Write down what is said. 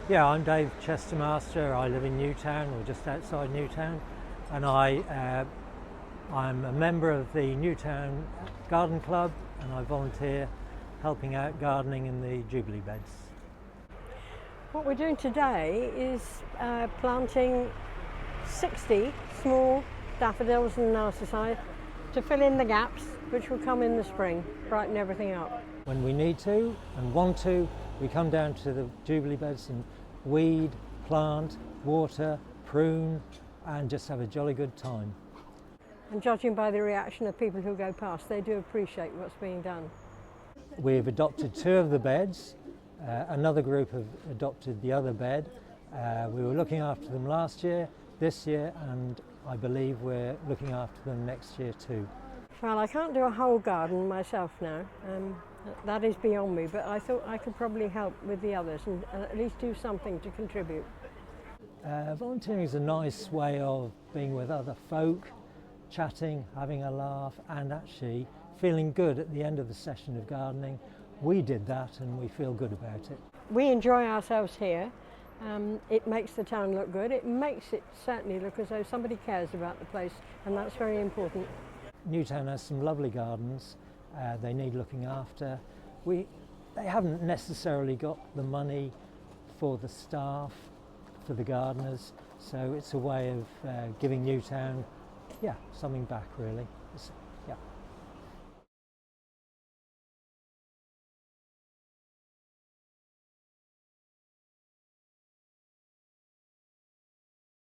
Yeah, I'm Dave Chestermaster. I live in Newtown, or just outside Newtown, and I'm a member of the Newtown Garden Club, and I volunteer helping out gardening in the Jubilee beds. What we're doing today is planting 60 small daffodils and narcissi to fill in the gaps, which will come in the spring, brighten everything up. When we need to and want to, we come down to the Jubilee beds and weed, plant, water, prune, and just have a jolly good time. And judging by the reaction of people who go past, they do appreciate what's being done. We've adopted 2 of the beds. Another group have adopted the other bed. We were looking after them last year, this year, and I believe we're looking after them next year too. Well, I can't do a whole garden myself now. That is beyond me, but I thought I could probably help with the others and at least do something to contribute. Volunteering is a nice way of being with other folk, chatting, having a laugh, and actually feeling good at the end of the session of gardening. We did that and we feel good about it. We enjoy ourselves here. It makes the town look good. It makes it certainly look as though somebody cares about the place, and that's very important. Newtown has some lovely gardens. They need looking after. They haven't necessarily got the money for the staff, for the gardeners, so it's a way of giving Newtown, something back really. Yeah.